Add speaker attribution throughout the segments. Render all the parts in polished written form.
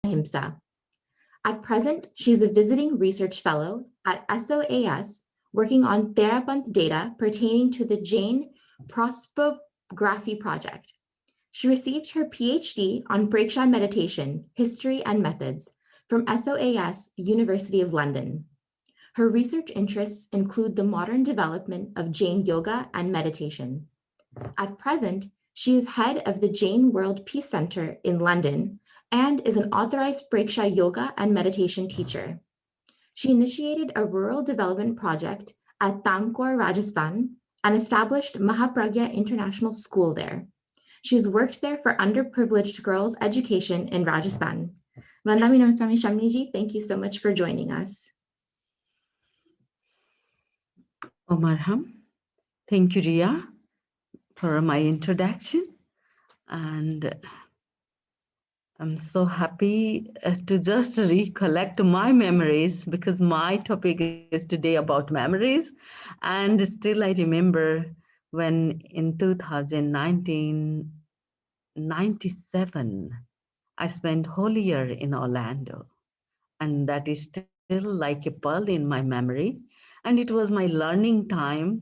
Speaker 1: Ahimsa. At present, she's a visiting research fellow at SOAS, working on Therapant data pertaining to the Jain Prosopography project. She received her PhD on Praksha meditation, history and methods from SOAS, University of London. Her research interests include the modern development of Jain yoga and meditation. At present, she is head of the Jain World Peace Center in London and is an authorized Praksha yoga and meditation teacher. She initiated a rural development project at Tamkor, Rajasthan, and established Mahapragya International School there. She has worked there for underprivileged girls' education in Rajasthan. Vandami Swami Shamniji, thank you so much for joining us.
Speaker 2: Omarham, thank you, Ria, for my introduction. And I'm so happy to just recollect my memories because my topic is today about memories. And still, I remember when in 1997, I spent whole year in Orlando. And that is still like a pearl in my memory. And it was my learning time.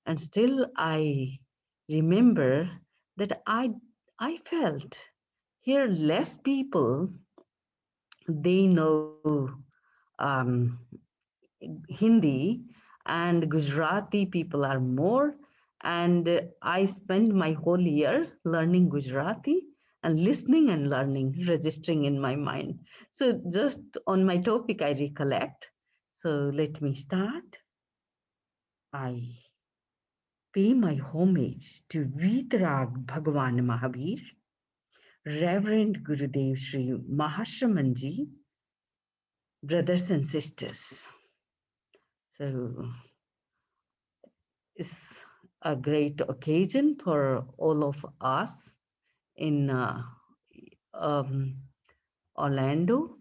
Speaker 2: And still, I remember that I felt here less people they know um, Hindi, and Gujarati people are more. And I spend my whole year learning Gujarati and listening and learning, registering in my mind. So, just on my topic, I recollect. So, let me start. I pay my homage to Vitrag Bhagavan Mahavir, Reverend Gurudev Sri Mahashramanji, brothers and sisters. So, it's a great occasion for all of us in um, Orlando.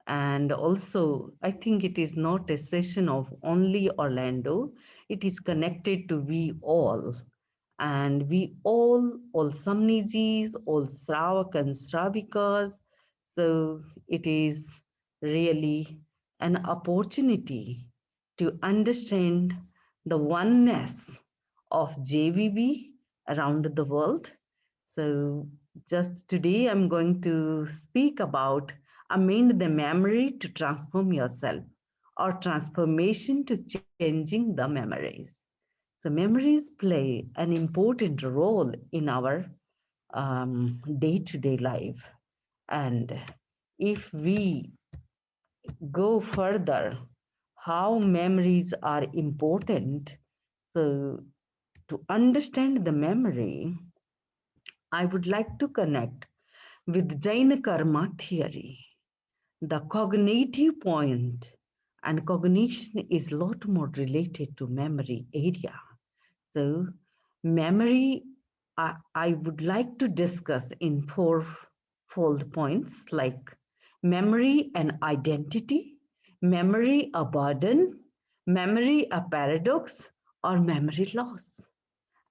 Speaker 2: And also, I think it is not a session of only Orlando, it is connected to we all. And we all Samnijis, all Sravak and Sravikas. So it is really an opportunity to understand the oneness of JVB around the world. So just today, I'm going to speak about amend the memory to transform yourself or transformation to changing the memories. So memories play an important role in our day-to-day life. And if we go further, how memories are important. So to understand the memory, I would like to connect with Jaina Karma theory. The cognitive point and cognition is a lot more related to memory area. So memory, I would like to discuss in four-fold points like memory and identity, memory a burden, memory a paradox, or memory loss.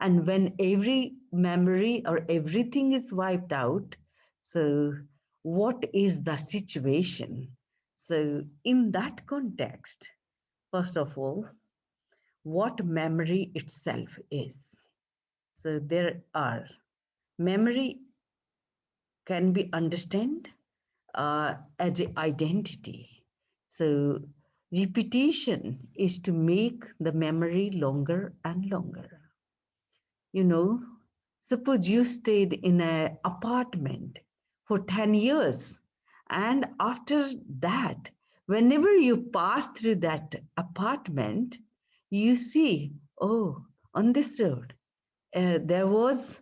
Speaker 2: And when every memory or everything is wiped out, so what is the situation? So in that context, first of all, what memory itself is. So there are memory can be understood as an identity. So repetition is to make the memory longer and longer. You know, suppose you stayed in an apartment for 10 years, and after that, whenever you pass through that apartment, you see, oh, on this road, there was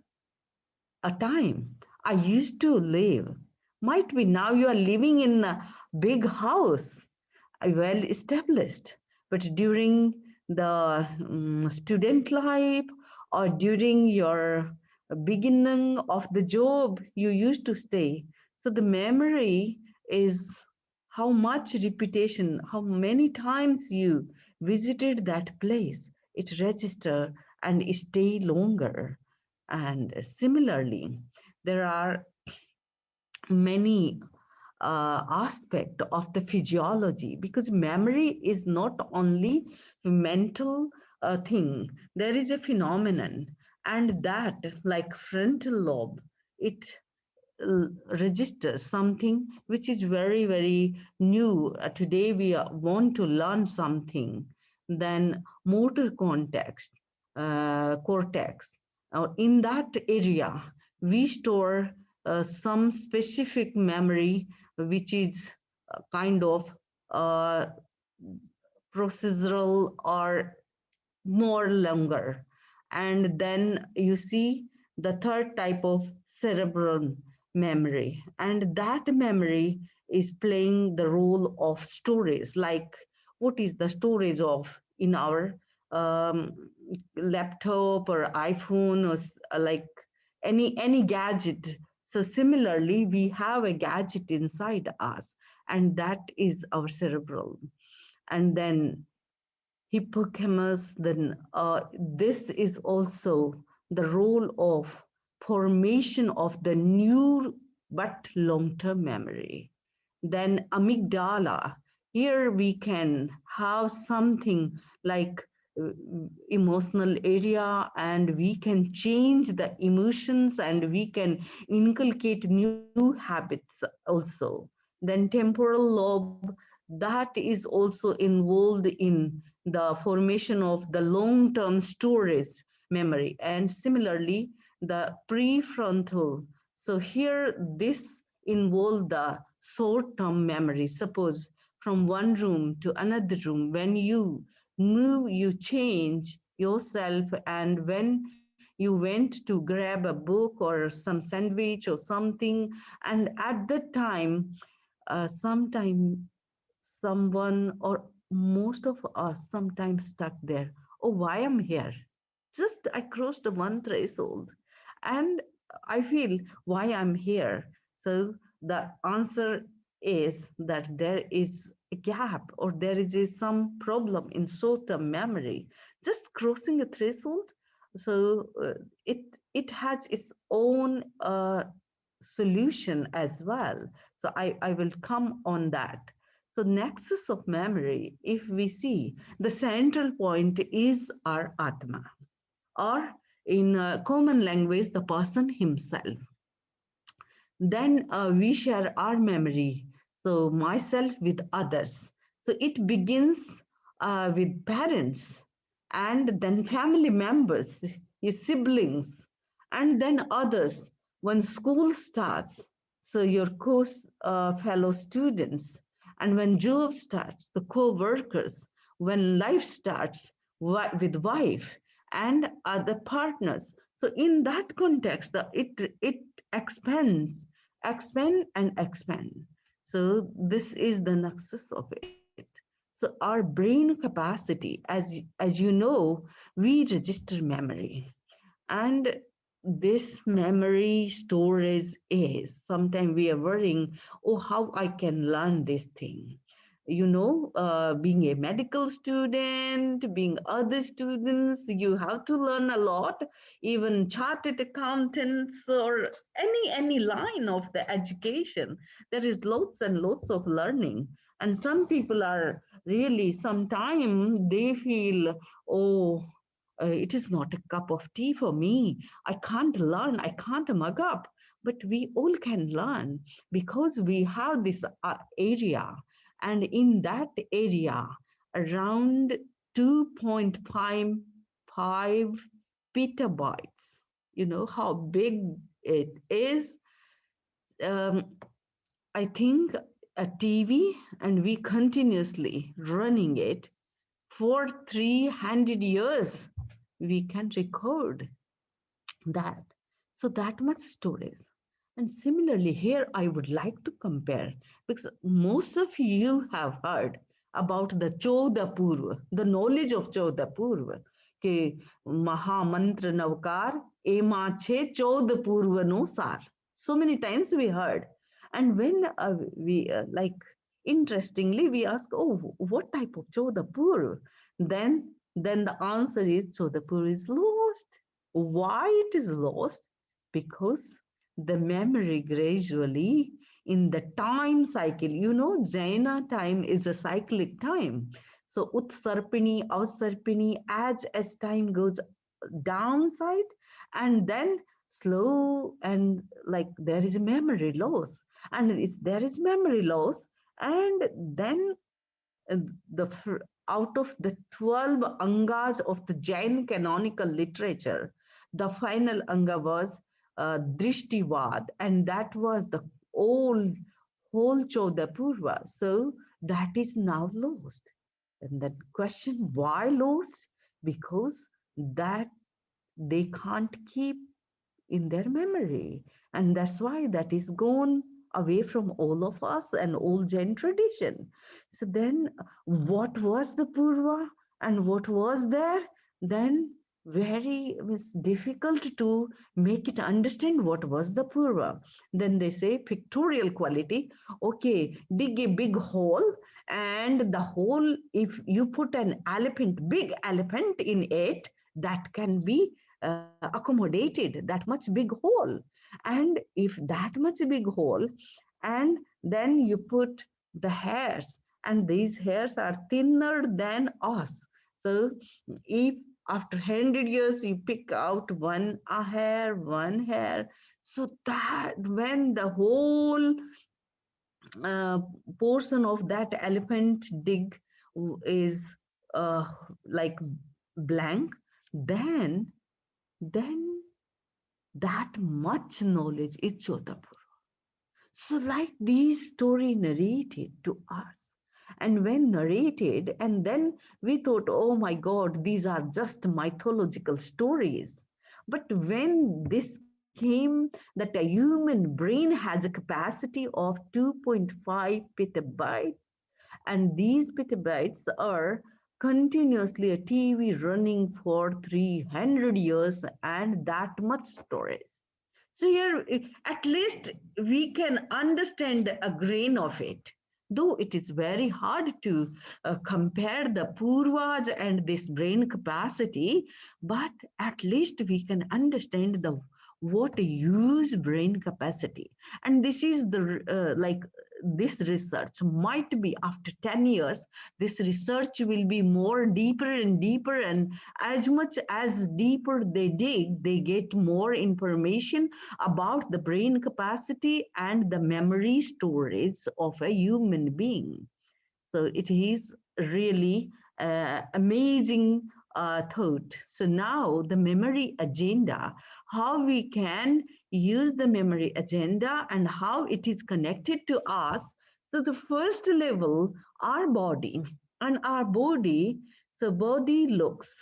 Speaker 2: a time I used to live. Might be now you are living in a big house, well established, but during the student life or during your beginning of the job, you used to stay. So the memory is how much repetition, how many times you visited that place, it register and stay longer. And similarly, there are many aspect of the physiology, because memory is not only a mental thing. There is a phenomenon, and that, like frontal lobe, it registers something which is very, very new. Today we want to learn something, then motor context, cortex. In that area, we store some specific memory, which is kind of uh, procedural or more longer. And then you see the third type of cerebral memory, and that memory is playing the role of storage. Like, what is the storage of in our um, laptop or iphone, or like any gadget. So similarly, we have a gadget inside us, and that is our cerebral. And then hippocampus, then this is also the role of formation of the new but long-term memory. Then amygdala, here we can have something like uh, emotional area, and we can change the emotions, and we can inculcate new habits also. Then temporal lobe, that is also involved in the formation of the long-term storage memory. And similarly, the prefrontal, so here this involve the short-term memory. Suppose from one room to another room, when you move, you change yourself, and when you went to grab a book or some sandwich or something, and at that time, sometime someone or most of us sometimes stuck there. Oh, why I'm here? Just I crossed the one threshold, and I feel why I'm here. So the answer is that there is a gap, or there is some problem in short-term memory. Just crossing a threshold, so it has its own solution as well. So I will come on that. So nexus of memory, if we see, the central point is our Atma, or in common language, the person himself. Then we share our memory, so myself with others. So it begins with parents, and then family members, your siblings, and then others. When school starts, so your fellow students, and when job starts, the co-workers. When life starts, with wife and other partners. So in that context, it expands, expand and expand. So this is the nexus of it. So our brain capacity, as you know, we register memory, and this memory storage is sometimes we are worrying, oh, how I can learn this thing. Being a medical student, being other students, you have to learn a lot. Even chartered accountants, or any line of the education, there is lots and lots of learning. And some people are really, sometimes they feel, oh, it is not a cup of tea for me. I can't learn, I can't mug up. But we all can learn, because we have this area. And in that area, around 2.55 petabytes, you know how big it is. Um, I think a TV, and we continuously running it for 300 years, we can record that. So that much storage. And similarly, here I would like to compare, because most of you have heard about the Chauda Purva, the knowledge of Chauda Purva. Ke Mahamantra Navkar, Ema Che Chauda Purva no Sar. So many times we heard. And when we interestingly, we ask, oh, what type of Chauda Purva? Then the answer is Chauda Purva is lost. Why it is lost? Because the memory gradually in the time cycle. Jaina time is a cyclic time. So Utsarpini, Avsarpini, as time goes downside, and then slow, and like there is memory loss. And there is memory loss, and then uh, the out of the 12 angas of the Jain canonical literature, the final anga was Drishtivad, and that was the old whole Chodapurva. So that is now lost. And that question, why lost? Because that they can't keep in their memory. And that's why that is gone away from all of us and all Jain tradition. So then, what was the Purva and what was there? Then very it's difficult to make it understand what was the Purva. Then they say pictorial quality. Okay, dig a big hole, and the hole, if you put an elephant, big elephant in it, that can be accommodated that much big hole. And if that much big hole, and then you put the hairs, and these hairs are thinner than us. So if after 100 years you pick out one hair, so that when the whole uh, portion of that elephant dig is uh, like blank, then then that much knowledge is Jodhpur. So, like these story narrated to us, and when narrated, and then we thought, oh my God, these are just mythological stories. But when this came, that a human brain has a capacity of 2.5 petabyte, and these petabytes are continuously a TV running for 300 years, and that much storage. So here, at least we can understand a grain of it, though it is very hard to compare the purvas and this brain capacity, but at least we can understand the what use brain capacity. And this is the like this research might be after 10 years, this research will be more deeper and deeper, and as much as deeper they dig, they get more information about the brain capacity and the memory storage of a human being. So it is really amazing thought. So now the memory agenda, how we can use the memory agenda and how it is connected to us. So the first level, our body, and our body, so body looks.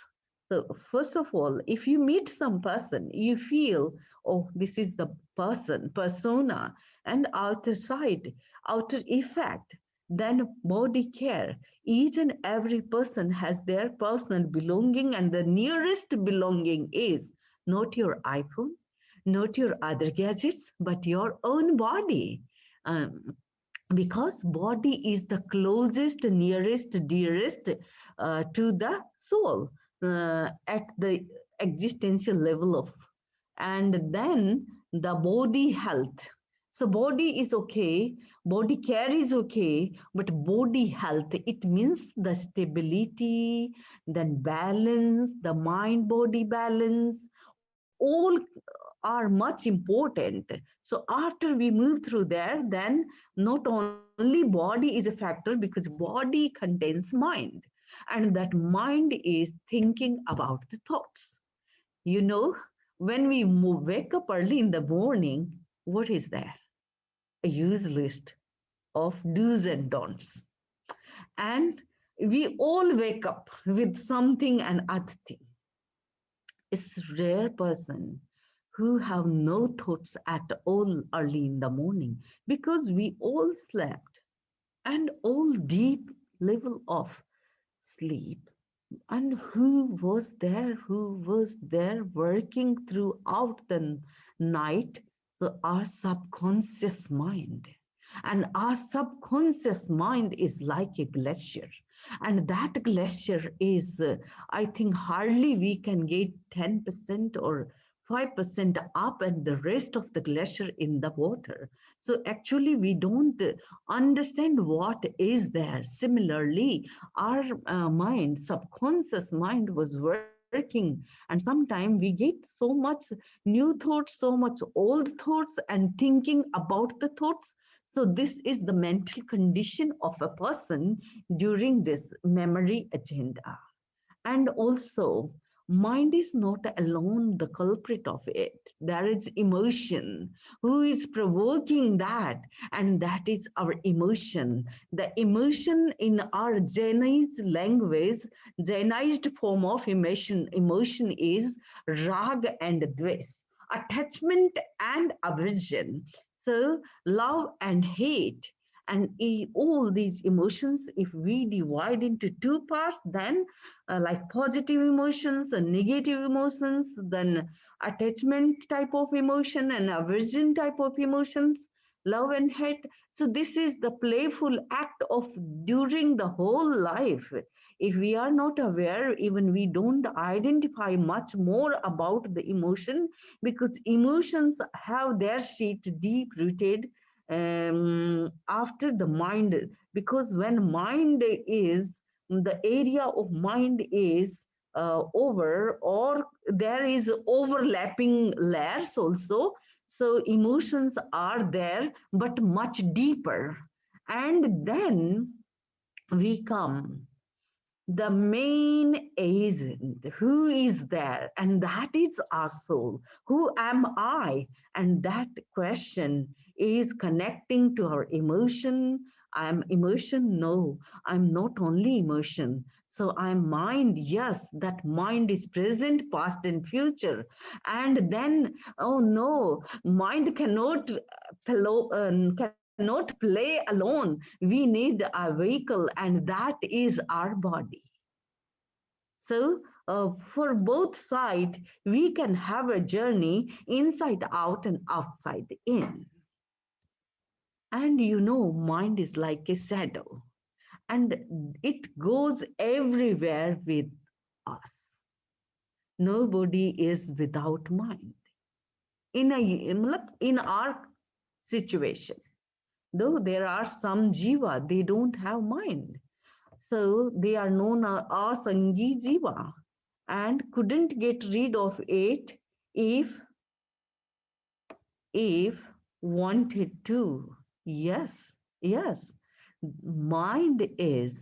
Speaker 2: So first of all, if you meet some person, you feel, oh, this is the person, persona, and outer side, outer effect, then body care. Each and every person has their personal belonging, and the nearest belonging is not your iPhone, not your other gadgets, but your own body. Because body is the closest, nearest, dearest to the soul at the existential level of. And then the body health. So body is okay, body care is okay, but body health, it means the stability, then balance, the mind body balance, all are much important. So after we move through there, then not only body is a factor, because body contains mind, and that mind is thinking about the thoughts. You know, when we wake up early in the morning, what is there? A use list of do's and don'ts. And we all wake up with something and other thing. It's rare person who have no thoughts at all early in the morning, because we all slept, and all deep level of sleep. And who was there working throughout the night? So our subconscious mind. And our subconscious mind is like a glacier, and that glacier is I think hardly we can get 10% or 5% up and the rest of the glacier in the water. So actually, we don't understand what is there. Similarly, our mind, subconscious mind was working, and sometimes we get so much new thoughts, so much old thoughts, and thinking about the thoughts. So this is the mental condition of a person during this memory agenda. And also, mind is not alone the culprit of it. There is emotion. Who is provoking that? And that is our emotion. The emotion in our Jainese language, Jainized form of emotion is rag and dvesh, attachment and aversion. So, love and hate. And all these emotions, if we divide into two parts, then like positive emotions and negative emotions, then attachment type of emotion and aversion type of emotions, love and hate. So this is the playful act of during the whole life. If we are not aware, even we don't identify much more about the emotion, because emotions have their seat deep rooted after the mind, because when mind is, the area of mind is over, or there is overlapping layers also. So emotions are there but much deeper. And then we come the main agent. Who is there? And that is our soul. Who am I? And that question is connecting to our emotion. I'm emotion. No, I'm not only emotion. So I'm mind. Yes, that mind is present, past, and future. And then, oh no, mind cannot play alone. We need a vehicle, and that is our body. So, for both sides, we can have a journey inside out and outside in. And mind is like a shadow, and it goes everywhere with us. Nobody is without mind. In our situation, though there are some jiva, they don't have mind. So they are known as Sangi Jiva, and couldn't get rid of it if if wanted to. Yes, yes. Mind is.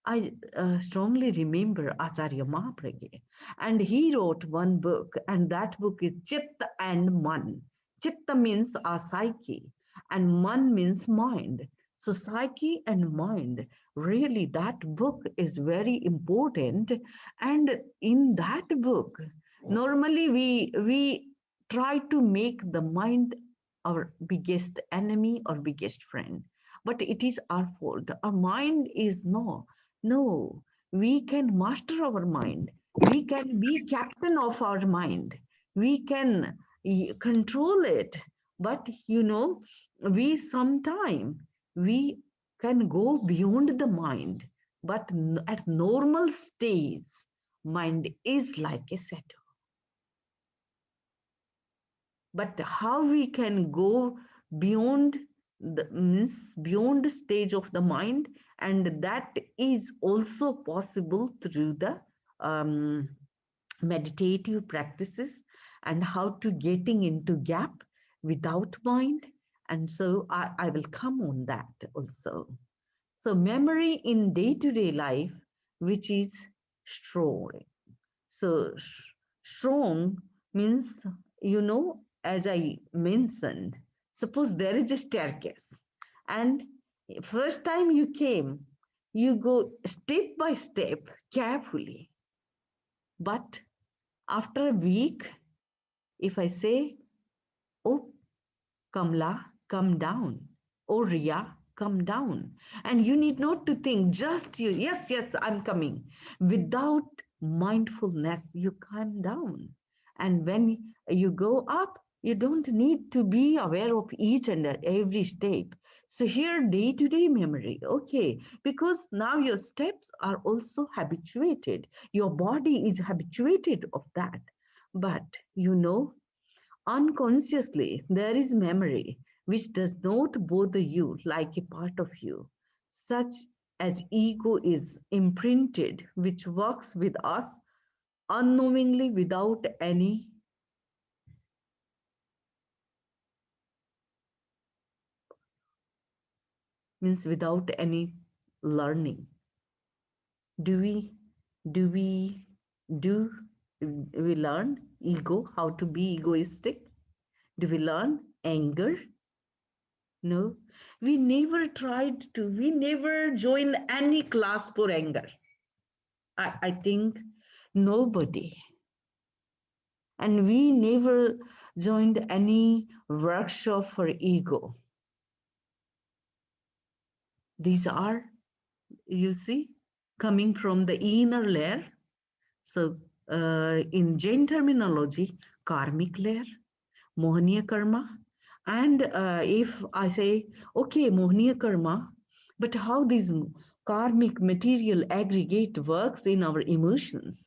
Speaker 2: I strongly remember Acharya Mahapragya, and he wrote one book, and that book is Chitta and Man. Chitta means our psyche, and Man means mind. So, psyche and mind, really, that book is very important. And in that book, normally we try to make the mind our biggest enemy or biggest friend, but it is our fault. Our mind is no, we can master our mind. We can be captain of our mind. We can control it. But we sometime we can go beyond the mind. But at normal stage, mind is like a shadow. But how we can go beyond the means beyond the stage of the mind, and that is also possible through the um, meditative practices, and how to getting into gap without mind. And so I will come on that also. So memory in day-to-day life, which is strong. So strong means, as I mentioned, suppose there is a staircase, and first time you came, you go step by step carefully. But after a week, if I say, oh, Kamla, come down. Oh, Ria, come down. And you need not to think, just you, yes, I'm coming. Without mindfulness, you come down. And when you go up, you don't need to be aware of each and every step. So here, day-to-day memory, okay, because now your steps are also habituated. Your body is habituated of that. But unconsciously, there is memory which does not bother you like a part of you, such as ego is imprinted, which works with us unknowingly without any learning. Do we do we do we learn ego, how to be egoistic? Do we learn anger? No, we never joined any class for anger. I think nobody. And we never joined any workshop for ego. These are, you see, coming from the inner layer. So, in Jain terminology, karmic layer, Mohaniya karma. And if I say, okay, Mohaniya karma, but how this karmic material aggregate works in our emotions?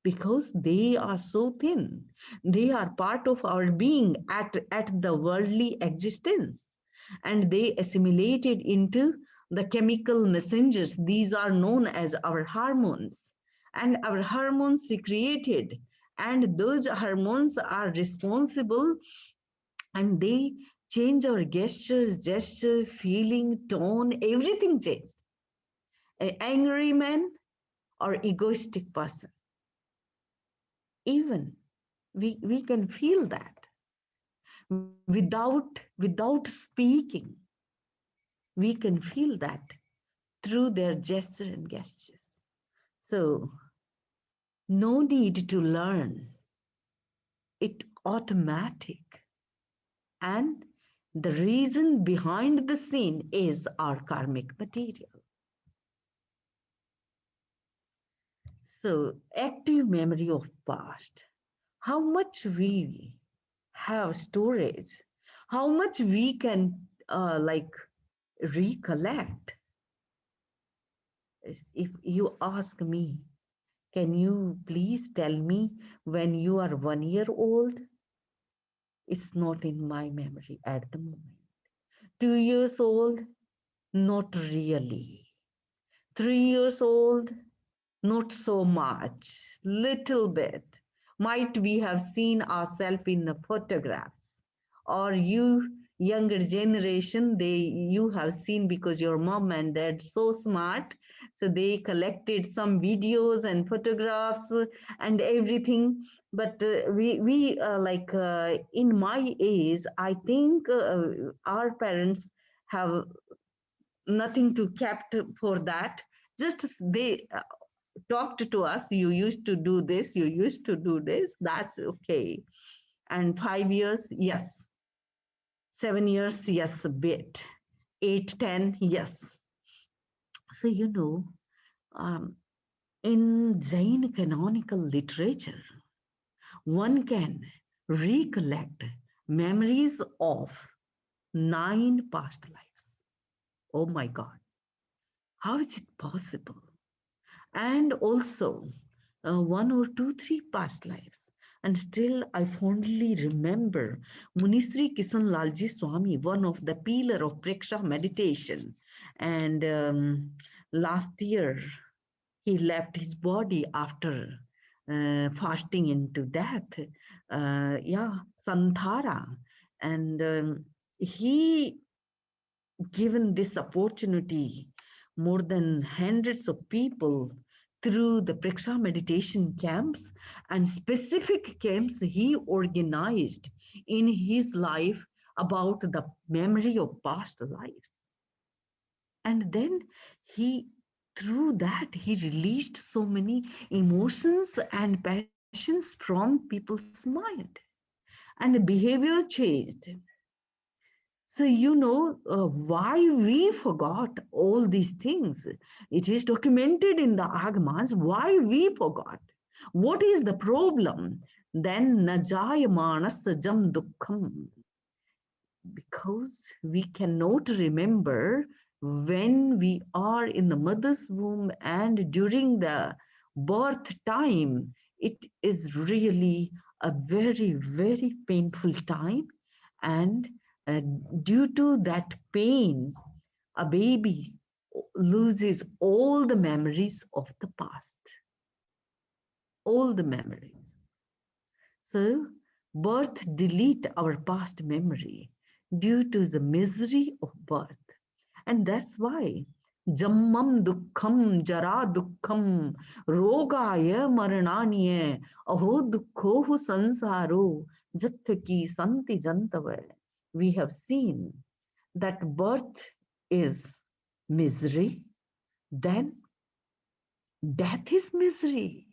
Speaker 2: Because they are so thin. They are part of our being at the worldly existence. And they assimilated into the chemical messengers. These are known as our hormones. And our hormones secreted. And those hormones are responsible and they change our gesture, feeling, tone, everything changed. An angry man or egoistic person, even we can feel that without speaking. We can feel that through their gesture and gestures. So no need to learn, it automatic. And the reason behind the scene is our karmic material. So active memory of past, how much we have storage, how much we can recollect. If you ask me, can you please tell me when you are 1 year old? It's not in my memory at the moment. 2 years old? Not really. 3 years old? Not so much. Little bit. Might we have seen ourselves in the photographs? Or you younger generation, you have seen because your mom and dad so smart, so they collected some videos and photographs and everything. But we in my age, I think our parents have nothing to kept for that. Just they talked to us, you used to do this, you used to do this, that's okay. And 5 years, yes. 7 years, yes, a bit. 8, 10, yes. So, um, in Jain canonical literature, one can recollect memories of 9 past lives. Oh my God, how is it possible? And also 1 or 2, 3 past lives. And still, I fondly remember Munisri Kisan Lalji Swami, one of the pillar of Preksha meditation. And last year, he left his body after fasting into death. Santhara. And he given this opportunity more than hundreds of people through the Preksha meditation camps and specific camps he organized in his life about the memory of past lives. And then he, through that, he released so many emotions and passions from people's mind. And the behavior changed. So, why we forgot all these things. It is documented in the Agamas why we forgot. What is the problem? Then najayamana sajam dukkham. Because we cannot remember when we are in the mother's womb and during the birth time, it is really a very, very painful time. And uh, due to that pain, a baby loses all the memories of the past, all the memories. So, birth delete our past memory due to the misery of birth. And that's why Jammam Dukkham Jara Dukkham Rogaya Marananiye Aho Dukkhohu Sansaro Jattaki Santi Jantave. We have seen that birth is misery, then death is misery.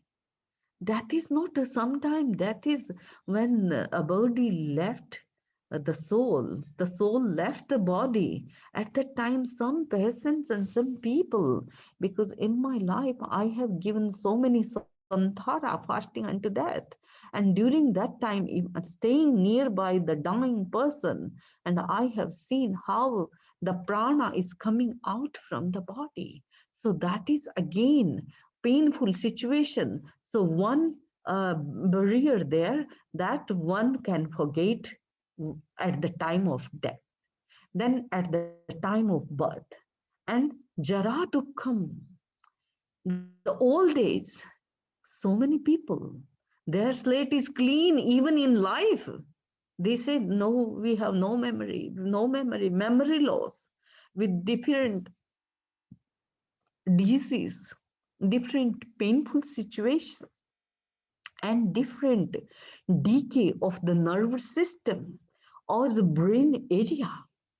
Speaker 2: That is not a sometime, that is when a body left the soul left the body. At that time, some peasants and some people, because in my life I have given so many santhara fasting unto death. And during that time, staying nearby the dying person, and I have seen how the prana is coming out from the body. So that is again painful situation. So one barrier there that one can forget at the time of death, then at the time of birth. And Jara Dukkham, the old days, so many people, their slate is clean even in life. They say, no, we have no memory, no memory, memory loss with different disease, different painful situation, and different decay of the nervous system or the brain area.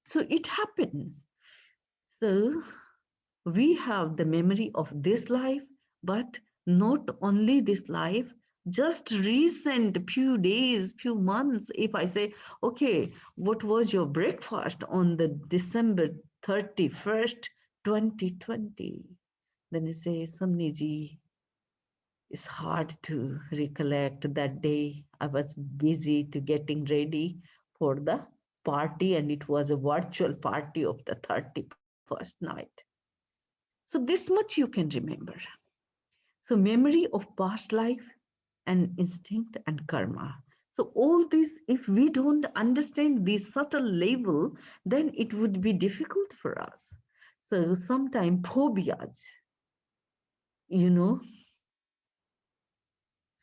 Speaker 2: So it happens. So we have the memory of this life, but not only this life, just recent few days, few months. If I say, okay, what was your breakfast on the December 31st, 2020? Then you say, Samniji, it's hard to recollect that day. I was busy to getting ready for the party, and it was a virtual party of the 31st night. So this much you can remember. So memory of past life and instinct and karma. So all this, if we don't understand this subtle level, then it would be difficult for us. So sometimes phobias, you know,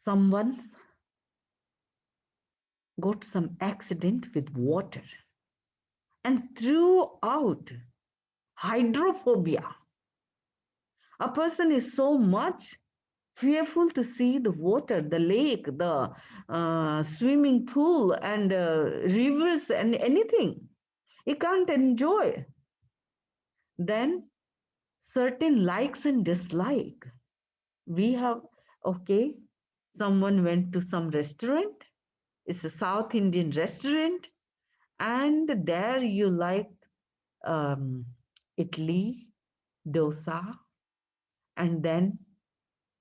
Speaker 2: someone got some accident with water and throughout hydrophobia, a person is so much fearful to see the water, the lake, the swimming pool, and rivers, and anything. He can't enjoy. Then certain likes and dislike. We have, okay, someone went to some restaurant. It's a South Indian restaurant, and there you like um, idli, dosa, and then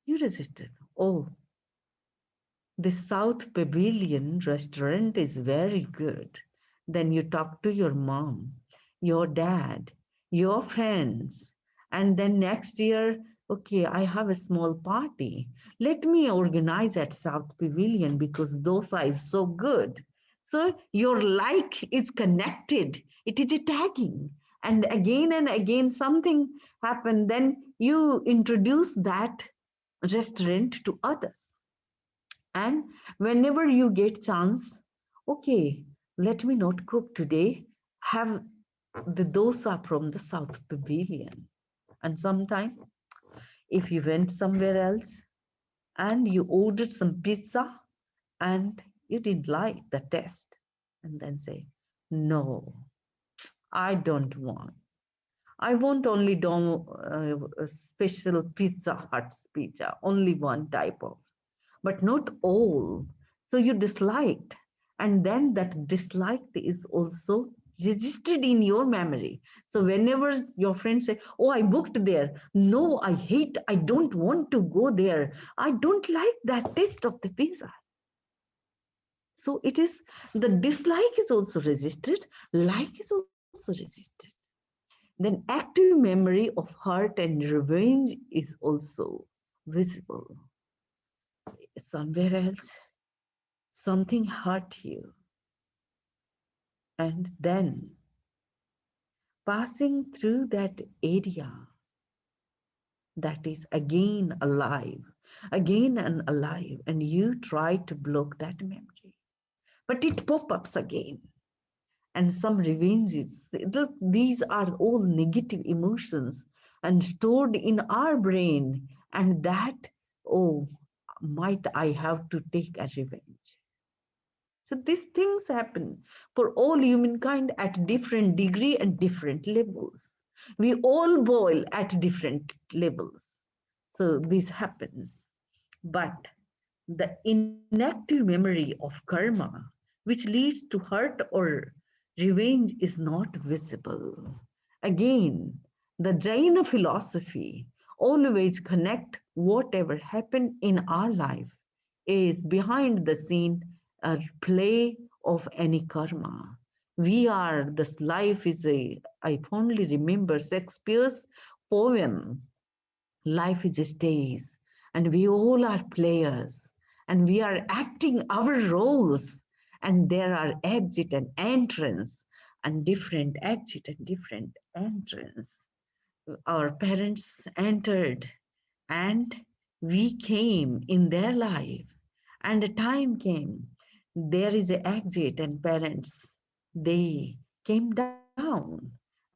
Speaker 2: you resisted. Oh, the South Pavilion restaurant is very good. Then you talk to your mom, your dad, your friends, and then next year, okay, I have a small party. Let me organize at South Pavilion because dosa is so good. So your like is connected. It is a tagging. And again, something happened. Then you introduce that restaurant to others. And whenever you get chance, okay, let me not cook today, have the dosa from the South Pavilion. And sometime, if you went somewhere else and you ordered some pizza and you didn't like the taste, and then say, no, I don't want. I want only special Pizza Hut's pizza, only one type of, but not all. So you disliked, and then that dislike is also registered in your memory. So whenever your friends say, oh, I booked there, no, I hate, I don't want to go there, I don't like that taste of the pizza. So it is, the dislike is also registered, like is also registered. Then active memory of hurt and revenge is also visible. somewhere else something hurt you, and then passing through that area that is again and alive, and you try to block that memory, but it pop-ups again. And some revenges, look, these are all negative emotions and stored in our brain, and that, oh, might I have to take a revenge. So these things happen for all humankind at different degree and different levels. We all boil at different levels. So this happens. But the inactive memory of karma, which leads to hurt or revenge, is not visible. Again, the Jaina philosophy always connect whatever happened in our life is behind the scene a play of any karma. We are, this life is a, I fondly remember Shakespeare's poem, life is a stage, and we all are players, and we are acting our roles, and there are exit and entrance, and different exit and different entrance. Our parents entered, and we came in their life, and a time came, there is an exit, and parents, they came down,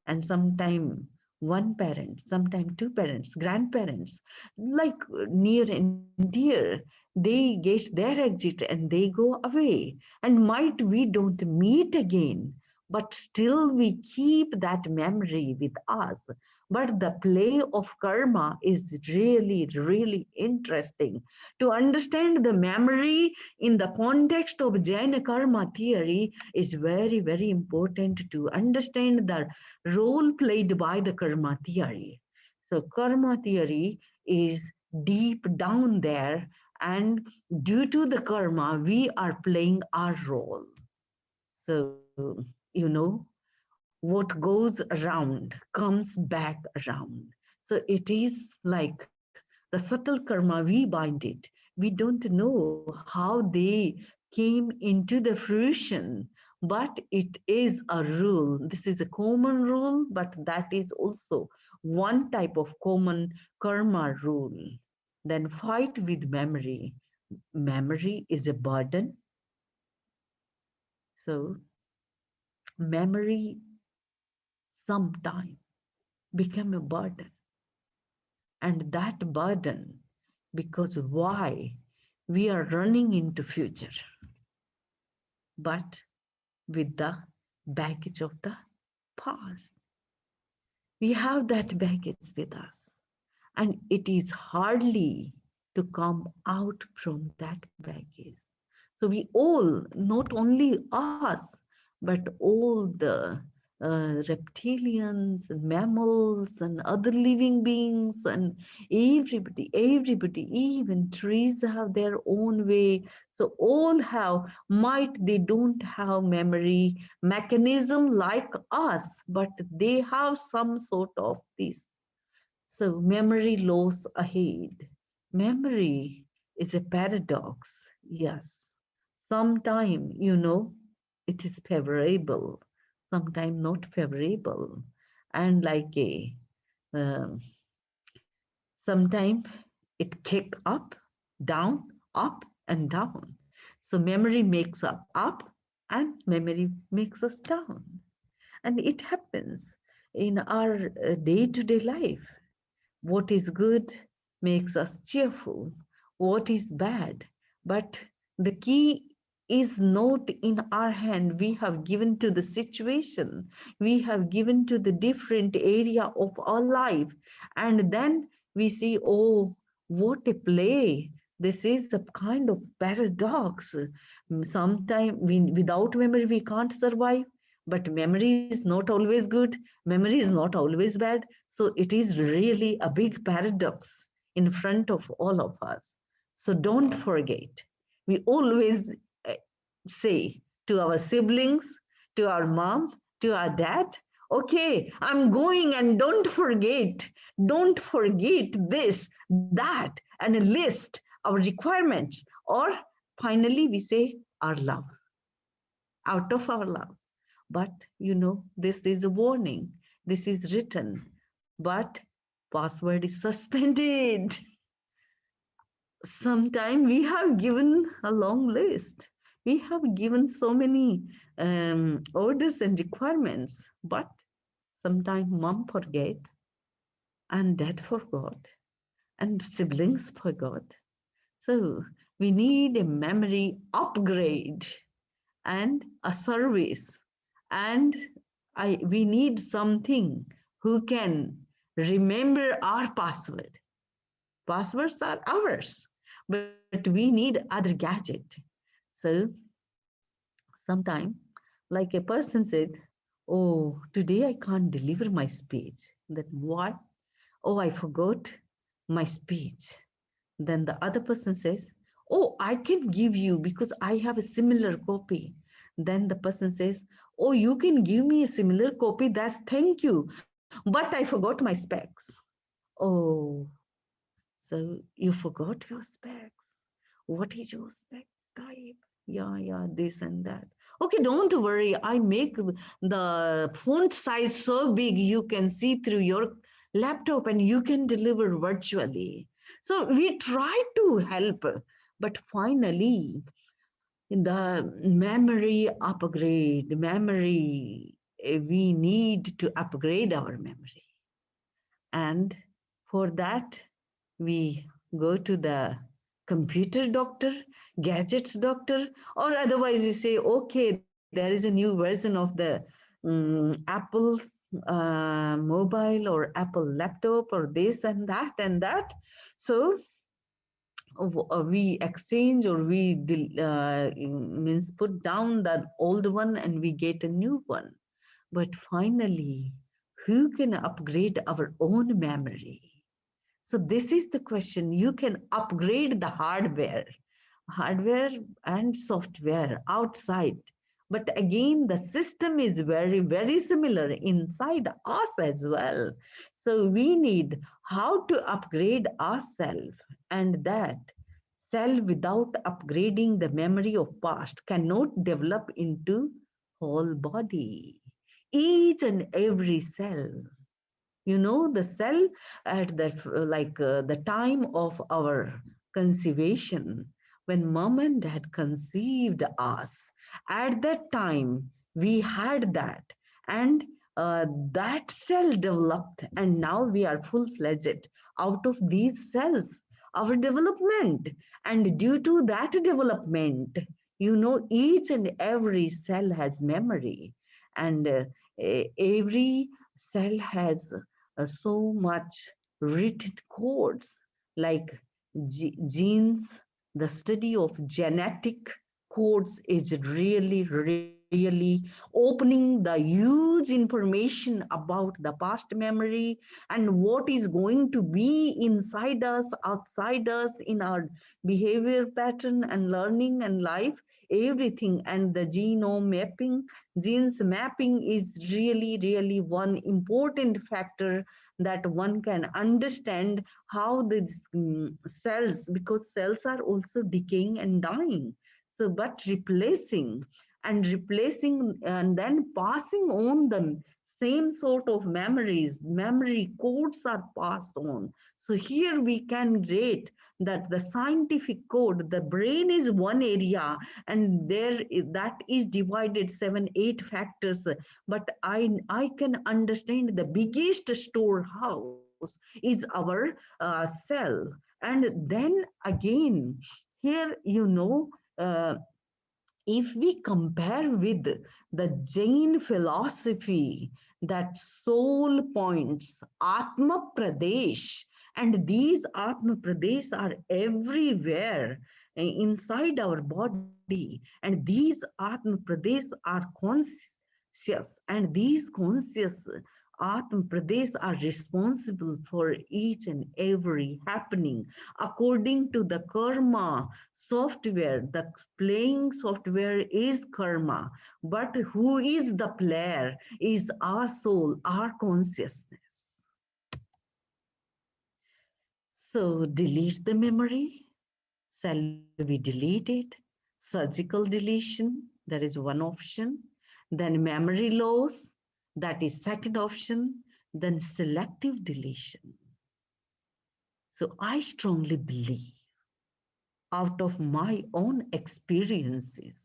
Speaker 2: and sometime one parent, sometime two parents, grandparents, like near and dear, they get their exit and they go away, and might we don't meet again, but still we keep that memory with us. But the play of karma is really, really interesting. To understand the memory in the context of Jaina karma theory is very, very important to understand the role played by the karma theory. So, karma theory is deep down there, and due to the karma, we are playing our role. So, what goes around comes back around. So it is like the subtle karma, we bind it. We don't know how they came into the fruition, but it is a rule. This is a common rule, but that is also one type of common karma rule. Then fight with memory. Memory is a burden. So memory sometime become a burden, and that burden, because why, we are running into future, but with the baggage of the past. We have that baggage with us, and it is hardly to come out from that baggage. So we all, not only us, but all the reptilians and mammals and other living beings and everybody, even trees have their own way. So all have, might they don't have memory mechanism like us, but they have some sort of this. So memory loss ahead. Memory is a paradox, yes. Sometime, it is favorable, sometime not favorable. And like a um, sometime it kick up and down. So memory makes up and memory makes us down. And it happens in our day-to-day life. What is good makes us cheerful, what is bad. But the key is not in our hand. We have given to the situation, we have given to the different area of our life. And then we see, oh, what a play. This is a kind of paradox. Sometimes without memory, we can't survive. But memory is not always good, memory is not always bad. So it is really a big paradox in front of all of us. So don't forget. We always say to our siblings, to our mom, to our dad, okay, I'm going, and don't forget this, that, and a list. our requirements, or finally we say our love, out of our love. But this is a warning, this is written, but password is suspended. Sometimes we have given a long list, we have given so many orders and requirements, but sometimes mom forget, and dad forgot, and siblings forgot. So we need a memory upgrade and a service, and we need something who can remember our password. Passwords are ours, but we need other gadget. So sometime, like a person said, oh, today I can't deliver my speech. Then what? Oh, I forgot my speech. Then the other person says, oh, I can give you because I have a similar copy. Then the person says, oh, you can give me a similar copy. That's thank you. But I forgot my specs. Oh, so you forgot your specs. What is your specs type? Yeah, this and that. Okay, don't worry. I make the font size so big you can see through your laptop and you can deliver virtually. So we try to help, but finally, the memory upgrade, we need to upgrade our memory. And for that, we go to the computer doctor, gadgets doctor, or otherwise we say, okay, there is a new version of the Apple mobile or Apple laptop or this and that and that. So we exchange, or we means put down that old one and we get a new one. But finally, who can upgrade our own memory? So this is the question. You can upgrade the hardware and software outside. But again, the system is very, very similar inside us as well. So we need how to upgrade ourselves, and that cell without upgrading the memory of past cannot develop into whole body. Each and every cell, the cell at the time of our conceivation, when mom and dad conceived us, at that time we had that, and that cell developed, and now we are full-fledged out of these cells, our development. And due to that development, each and every cell has memory, and every cell has so much written codes, like genes. The study of genetic codes is really opening the huge information about the past memory and what is going to be inside us, outside us, in our behavior pattern and learning and life, everything. And the genome mapping, genes mapping is really one important factor, that one can understand how these cells, because cells are also decaying and dying. So but replacing and then passing on the same sort of memory codes are passed on. So here we can rate that the scientific code, the brain is one area, and that is divided 7 8 factors. But I can understand the biggest storehouse is our cell. And then again, here, if we compare with the Jain philosophy, that soul points, Atma Pradesh, and these Atma Pradesh are everywhere inside our body, and these Atma Pradesh are conscious, and these conscious Atma Pradesh are responsible for each and every happening according to the karma software. The playing software is karma, but who is the player is our soul, our consciousness. So delete the memory, Shall we delete it? Surgical deletion, that is one option. Then memory loss, that is second option. Then selective deletion. So I strongly believe, out of my own experiences,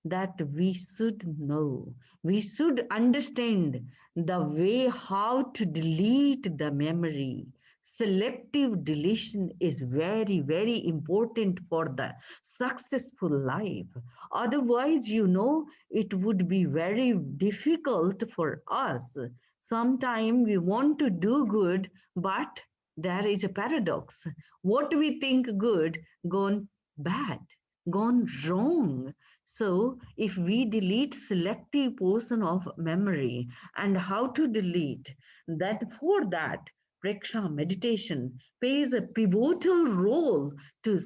Speaker 2: that we should know, we should understand the way how to delete the memory. Selective deletion is very, very important for the successful life. Otherwise, it would be very difficult for us. Sometimes we want to do good, but there is a paradox. What we think good gone bad, gone wrong. So if we delete selective portion of memory, and how to delete that, for that Preksha meditation plays a pivotal role to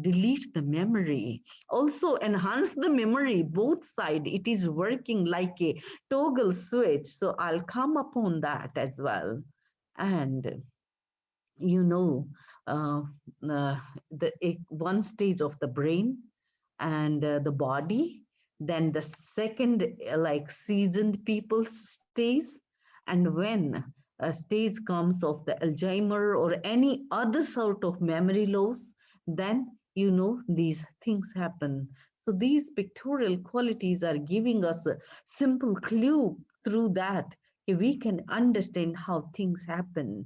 Speaker 2: delete the memory, also enhance the memory both side. It is working like a toggle switch, so I'll come upon that as well. And you know uh, uh, one stage of the brain and the body, then the second like seasoned people stays, and when a stage comes of the Alzheimer or any other sort of memory loss, then these things happen. So these pictorial qualities are giving us a simple clue through that we can understand how things happen.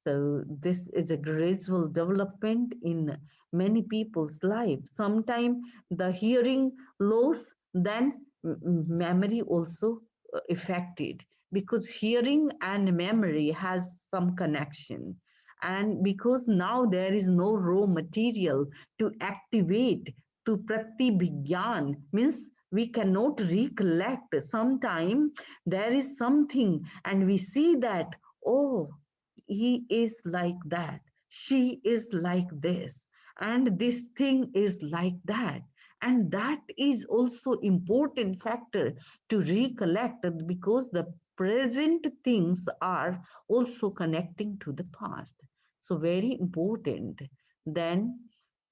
Speaker 2: So this is a gradual development in many people's life. Sometimes the hearing loss, then memory also affected, because hearing and memory has some connection. And because now there is no raw material to activate, to pratibhigyan, means we cannot recollect. Sometime there is something and we see that, oh, he is like that, she is like this, and this thing is like that. And that is also important factor to recollect, because the present things are also connecting to the past. So very important. Then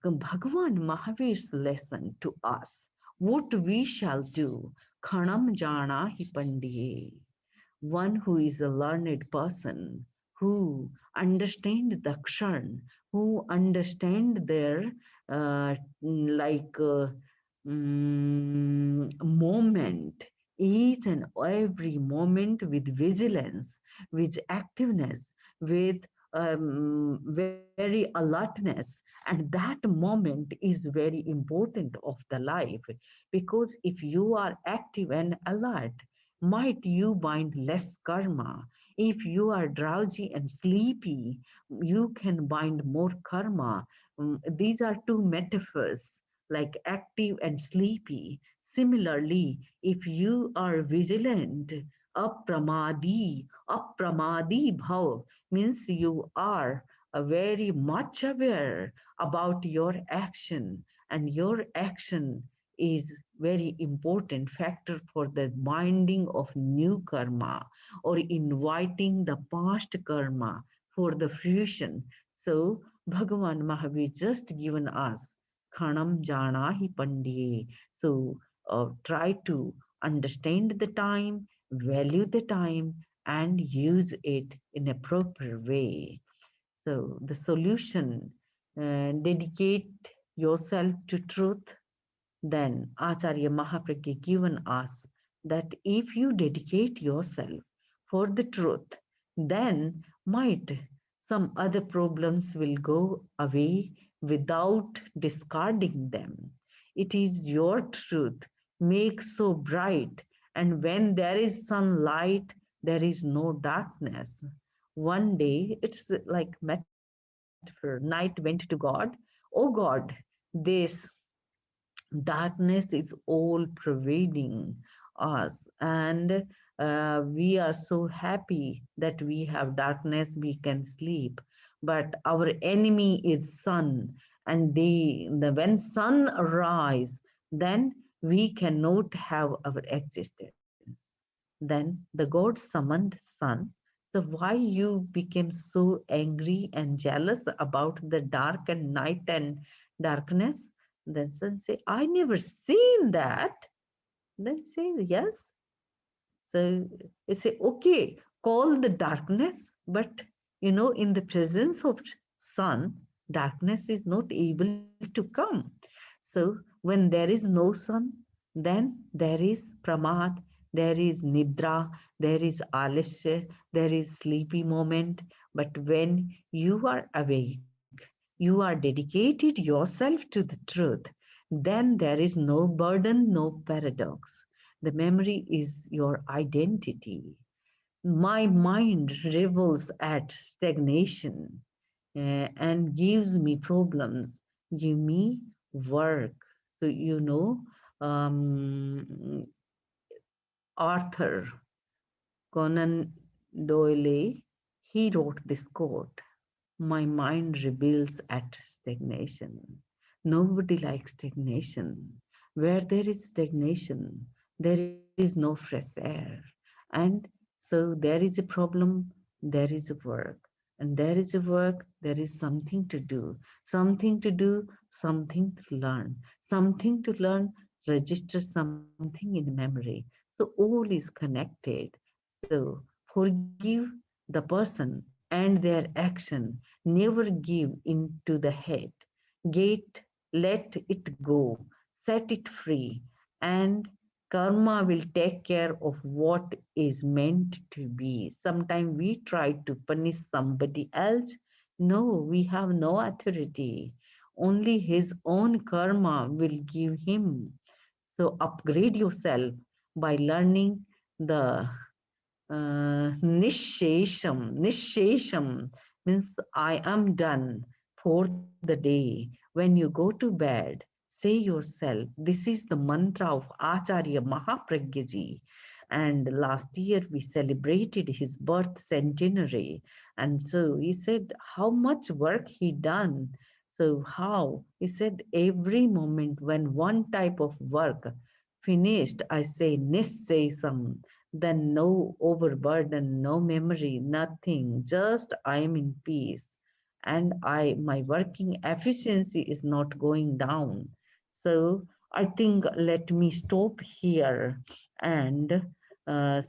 Speaker 2: Bhagavan Mahavir's lesson to us, what we shall do. Khanam jana hi pandiye, one who is a learned person, who understand the kshan, who understand their like moment, each and every moment with vigilance, with activeness, with very alertness. And that moment is very important of the life, because if you are active and alert, might you bind less karma. If you are drowsy and sleepy, you can bind more karma. These are two metaphors, like active and sleepy. Similarly, if you are vigilant, apramadi bhav, means you are very much aware about your action, and your action is very important factor for the binding of new karma, or inviting the past karma for the fusion. So Bhagavan Mahavir just given us khanam jana hi pandiye. So try to understand the time, value the time, and use it in a proper way. So the solution, dedicate yourself to truth. Then Acharya Mahapragya given us that if you dedicate yourself for the truth, then might some other problems will go away without discarding them. It is your truth, make so bright, and when there is sunlight, there is no darkness. One day, it's like metaphor, night went to God, oh God, this darkness is all pervading us, and we are so happy that we have darkness, we can sleep, but our enemy is sun, and when sun arise, then we cannot have our existence. Then the god summoned sun. So why you became so angry and jealous about the dark and night and darkness? Then son say, I never seen that. Then say, yes. So you say, okay, call the darkness, but in the presence of sun, darkness is not able to come. So when there is no sun, then there is pramad, there is nidra, there is alasya, there is sleepy moment. But when you are awake, you are dedicated yourself to the truth, then there is no burden, no paradox. The memory is your identity. My mind revels at stagnation and gives me problems, give me work. So, Arthur Conan Doyle, he wrote this quote: my mind rebels at stagnation. Nobody likes stagnation. Where there is stagnation, there is no fresh air. And so there is a problem, there is a work. And there is a work, there is something to do. Something to do, something to learn. Something to learn, register something in memory. So all is connected. So forgive the person and their action. Never give into the head. Get, let it go. Set it free. And karma will take care of what is meant to be. Sometimes we try to punish somebody else. No, we have no authority. Only his own karma will give him. So upgrade yourself by learning the nishesham means I am done for the day. When you go to bed, say yourself, this is the mantra of Acharya Mahapragyaji. And last year we celebrated his birth centenary. And so he said how much work he done. So how? He said every moment when one type of work finished, I say nishesam, then no overburden, no memory, nothing, just I am in peace. And my working efficiency is not going down. So I think let me stop here. And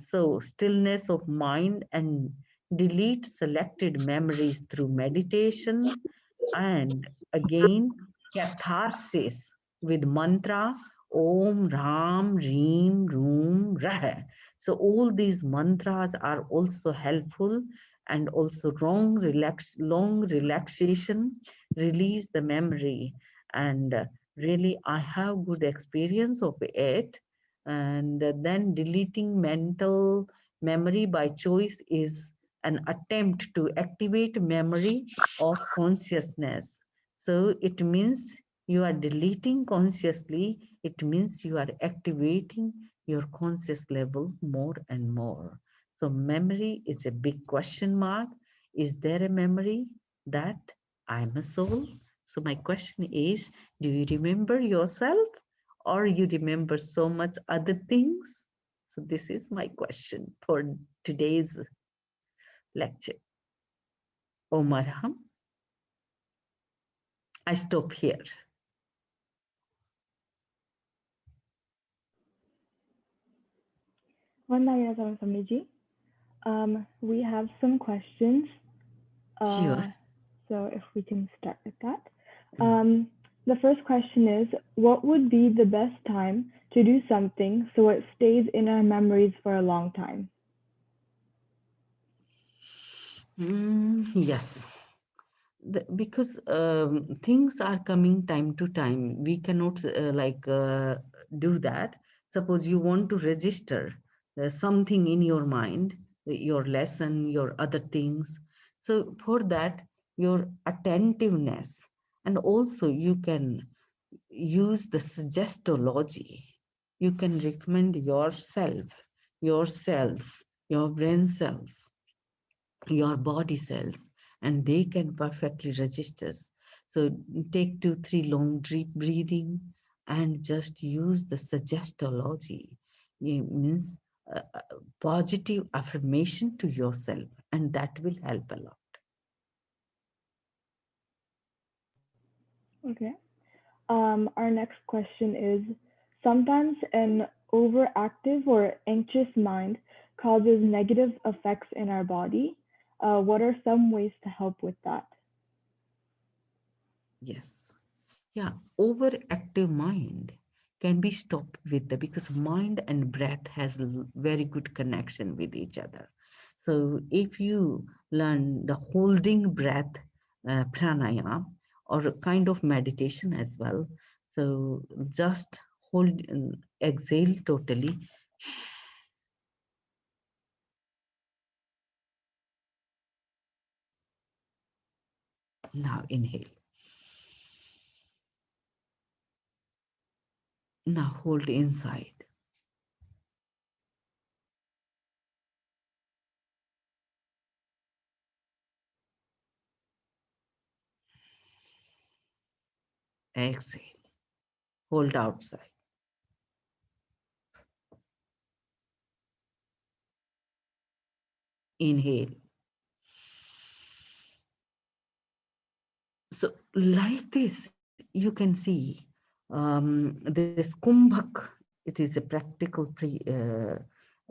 Speaker 2: so stillness of mind and delete selected memories through meditation, and again catharsis with mantra Om Ram Reem Room Rah. So all these mantras are also helpful, and also long relaxation release the memory. And really I have good experience of it. And then deleting mental memory by choice is an attempt to activate memory of consciousness. So it means you are deleting consciously, it means you are activating your conscious level more and more. So memory is a big question mark. Is there a memory that I'm a soul? So my question is, do you remember yourself, or you remember so much other things? So this is my question for today's lecture. Omarham, I stop here.
Speaker 3: Vandana Samiji. We have some questions.
Speaker 2: Sure.
Speaker 3: So if we can start with that. The first question is, what would be the best time to do something so it stays in our memories for a long time?
Speaker 2: Yes, because things are coming time to time. We cannot do that. Suppose you want to register something in your mind, your lesson, your other things. So for that, your attentiveness, and also you can use the suggestology. You can recommend yourself, your cells, your brain cells, your body cells, and they can perfectly register. So take 2 3 long deep breathing and just use the suggestology. It means positive affirmation to yourself, and that will help a lot.
Speaker 3: Okay. Our next question is, sometimes an overactive or anxious mind causes negative effects in our body. What are some ways to help with that?
Speaker 2: Yes. Yeah, overactive mind can be stopped with the because mind and breath has very good connection with each other. So if you learn the holding breath pranayama or a kind of meditation as well, so just hold, exhale totally. Now inhale. Now hold inside. Exhale. Hold outside. Inhale. So like this, you can see this kumbhak. It is a practical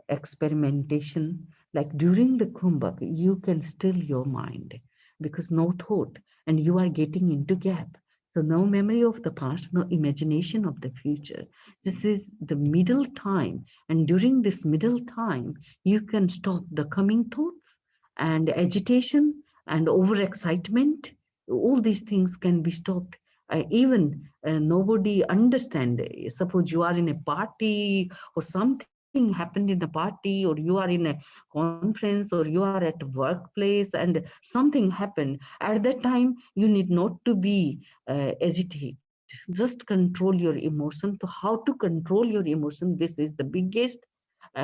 Speaker 2: experimentation. Like during the kumbhak, you can still your mind because no thought, and you are getting into gap. So no memory of the past, no imagination of the future. This is the middle time, and during this middle time, you can stop the coming thoughts and agitation and overexcitement. All these things can be stopped. Even nobody understand. Suppose you are in a party or something happened in the party, or you are in a conference, or you are at workplace and something happened. At that time, you need not to be agitate. Just control your emotion. So how to control your emotion? This is the biggest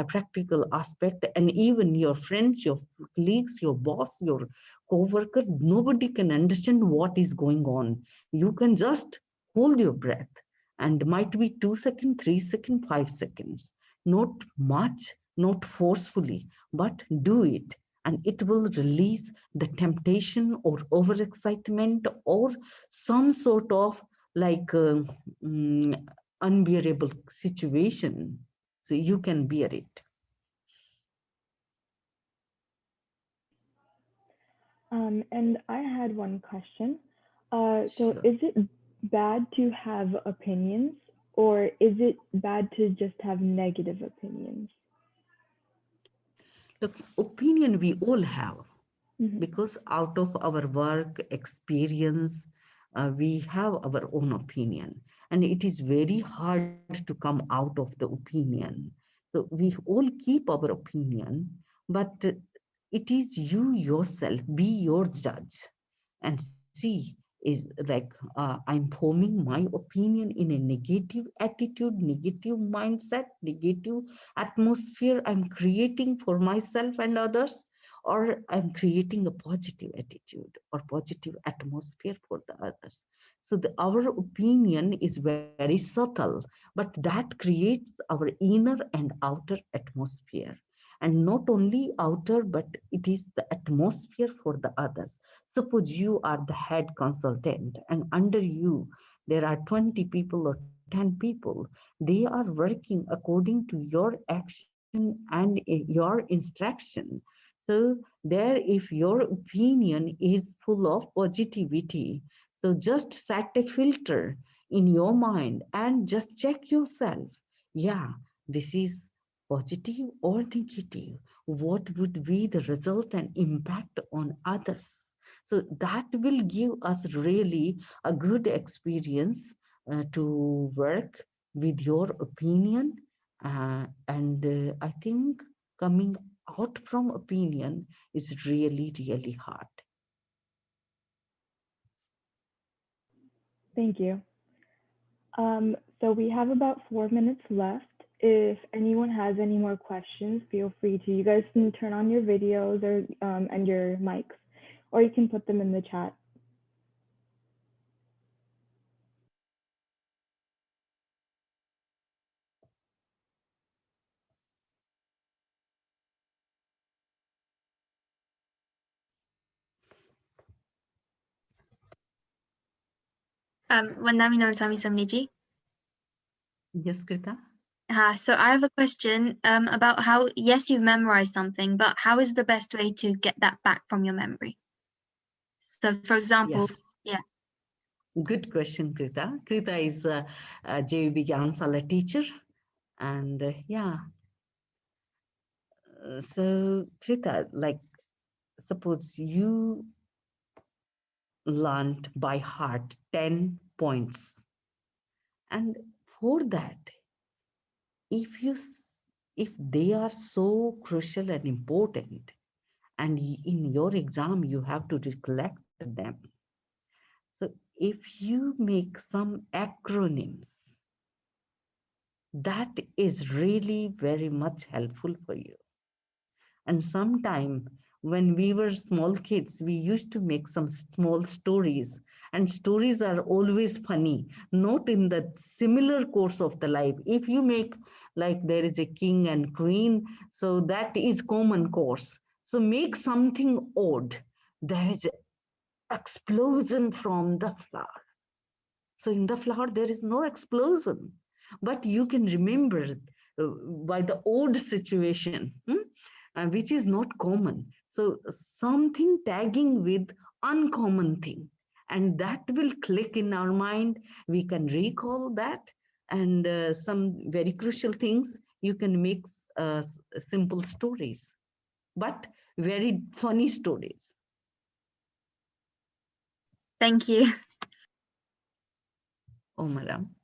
Speaker 2: practical aspect. And even your friends, your colleagues, your boss, your co-worker, nobody can understand what is going on. You can just hold your breath, and might be 2 seconds, 3 seconds, 5 seconds. Not much, not forcefully, but do it. And it will release the temptation or overexcitement or some sort of like mm, unbearable situation. So you can bear it.
Speaker 3: And I had one question. So
Speaker 2: Sure.
Speaker 3: is it bad to have opinions, or is it bad to just have negative opinions?
Speaker 2: Look, opinion we all have,
Speaker 3: Mhm.
Speaker 2: because out of our work experience, we have our own opinion, and it is very hard to come out of the opinion. So we all keep our opinion, but it is you yourself, be your judge and see, is like I'm forming my opinion in a negative attitude, negative mindset, negative atmosphere I'm creating for myself and others, or I'm creating a positive attitude or positive atmosphere for the others. So our opinion is very subtle, but that creates our inner and outer atmosphere. And not only outer, but it is the atmosphere for the others. Suppose you are the head consultant, and under you there are 20 people or 10 people. They are working according to your action and your instruction. So there, if your opinion is full of positivity, so just set a filter in your mind and just check yourself. Yeah, this is positive or negative. What would be the result and impact on others? So that will give us really a good experience to work with your opinion. And I think coming out from opinion is really, really hard.
Speaker 3: Thank you. So we have about 4 minutes left. If anyone has any more questions, feel free to. You guys can turn on your videos or and your mics, or you can put them in the chat.
Speaker 4: Vandami Namasami Samniji.
Speaker 2: Yes, Krita.
Speaker 4: So I have a question about how, yes, you've memorized something, but how is the best way to get that back from your memory? So for example,
Speaker 2: Yes.
Speaker 4: yeah.
Speaker 2: Good question, Krita. Krita is a JVB Gyansala teacher. And yeah, so Krita, like, suppose you learned by heart 10 points. And for that, if you if they are so crucial and important, and in your exam you have to recollect them, so if you make some acronyms, that is really very much helpful for you. And sometime when we were small kids, we used to make some small stories, and stories are always funny, not in the similar course of the life. If you make like there is a king and queen, so that is common course. So make something odd. There is an explosion from the flower. So in the flower, there is no explosion, but you can remember by the old situation, which is not common. So something tagging with uncommon thing, and that will click in our mind. We can recall that, and some very crucial things. You can make simple stories, but very funny stories.
Speaker 4: Thank you.
Speaker 2: Oh, madam.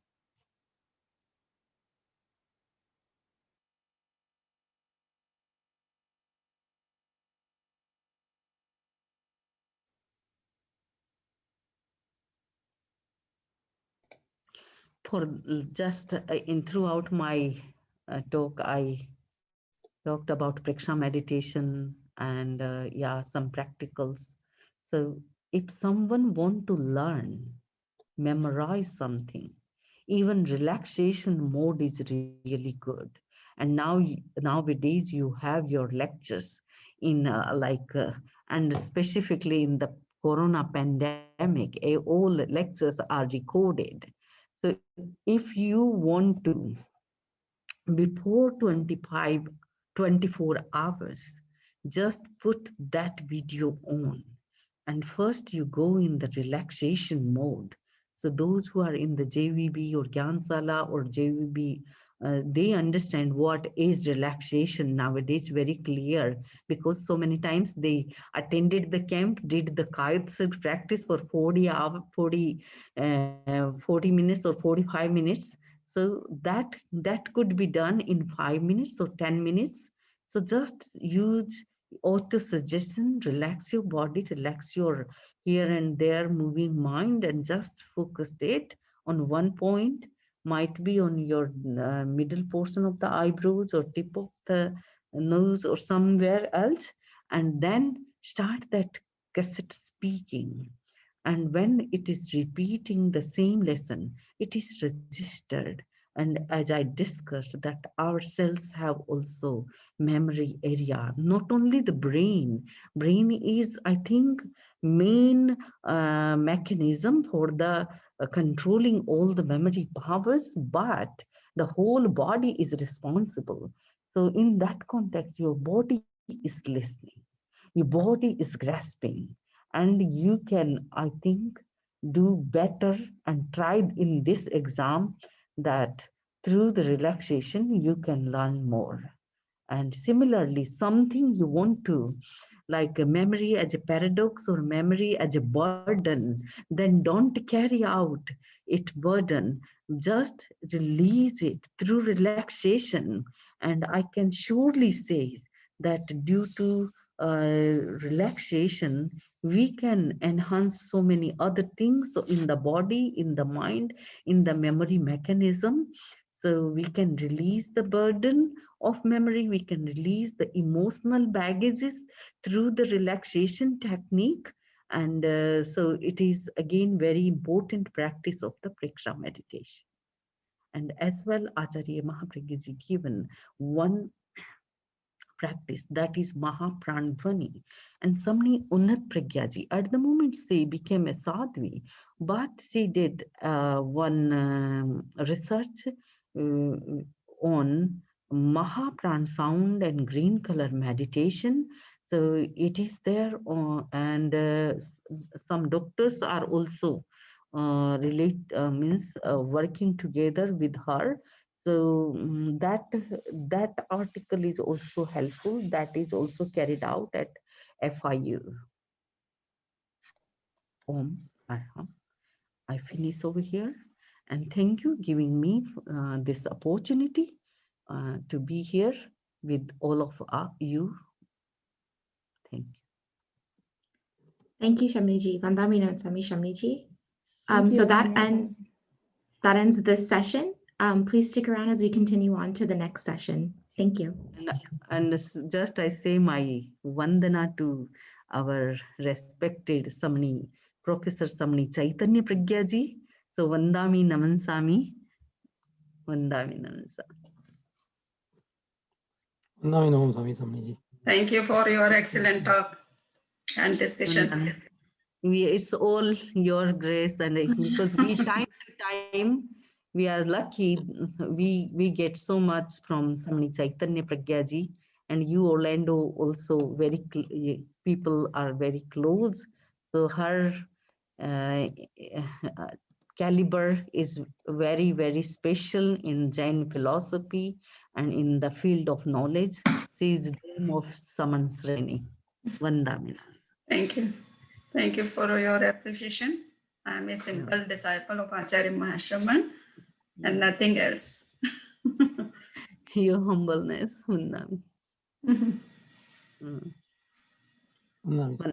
Speaker 2: For just in throughout my talk, I talked about Praksha meditation and yeah, some practicals. So if someone want to learn, memorize something, even relaxation mode is really good. And now nowadays you have your lectures in and specifically in the corona pandemic, all lectures are recorded. So if you want to, before 24 hours, just put that video on, and first you go in the relaxation mode. So those who are in the JVB or Gyansala or JVB, they understand what is relaxation nowadays very clear, because so many times they attended the camp, did the kite practice for 40 minutes or 45 minutes. So that could be done in 5 minutes or 10 minutes. So just use auto suggestion, relax your body, relax your here and there moving mind, and just focus it on one point. Might be on your middle portion of the eyebrows or tip of the nose or somewhere else, and then start that cassette speaking. And when it is repeating the same lesson, it is registered. And as I discussed, that our cells have also memory area, not only the brain is, I think, main mechanism for the controlling all the memory powers, but the whole body is responsible. So in that context, your body is listening, your body is grasping, and you can, I think, do better and try in this exam that through the relaxation you can learn more. And similarly, something you want to, like a memory as a paradox or memory as a burden, then don't carry out it burden. Just release it through relaxation. And I can surely say that due to relaxation, we can enhance so many other things in the body, in the mind, in the memory mechanism. So we can release the burden of memory, we can release the emotional baggages through the relaxation technique. And so it is again very important practice of the Praksha meditation. And as well, Acharya Mahapragyaji given one practice, that is Mahapranadhvani. And Samani Unnat Pragyaji at the moment she became a sadhvi, but she did one research on Mahapran sound and green color meditation. So it is there, and some doctors are also means working together with her. So that article is also helpful. That is also carried out at FIU. I finish over here, and thank you giving me this opportunity to be here with all of you. Thank you.
Speaker 1: Thank you, Shamniji. Vandami Nansami Shamniji.
Speaker 3: Thank
Speaker 1: So
Speaker 3: you,
Speaker 1: that
Speaker 3: Vandami.
Speaker 1: ends this session. Please stick around as we continue on to the next session. Thank you.
Speaker 2: And just I say my vandana to our respected Samani, Professor Samani Chaitanya Pragyaji. So Vandami Namansami. Vandami Namansami.
Speaker 5: Vandami Namansami Samani.
Speaker 6: Thank you for your excellent talk and discussion.
Speaker 2: It's all your grace, and because we time to time we are lucky, we get so much from Samani Chaitanya Pragyaji, and you Orlando also very people are very close. So her caliber is very, very special in Jain philosophy and in the field of knowledge. She is Dame of Saman Sreni. Vandami.
Speaker 6: Thank you. Thank you for your appreciation. I am a simple disciple of Acharya Mahashraman and nothing else.
Speaker 2: Your humbleness, Vandami.
Speaker 5: Vandami.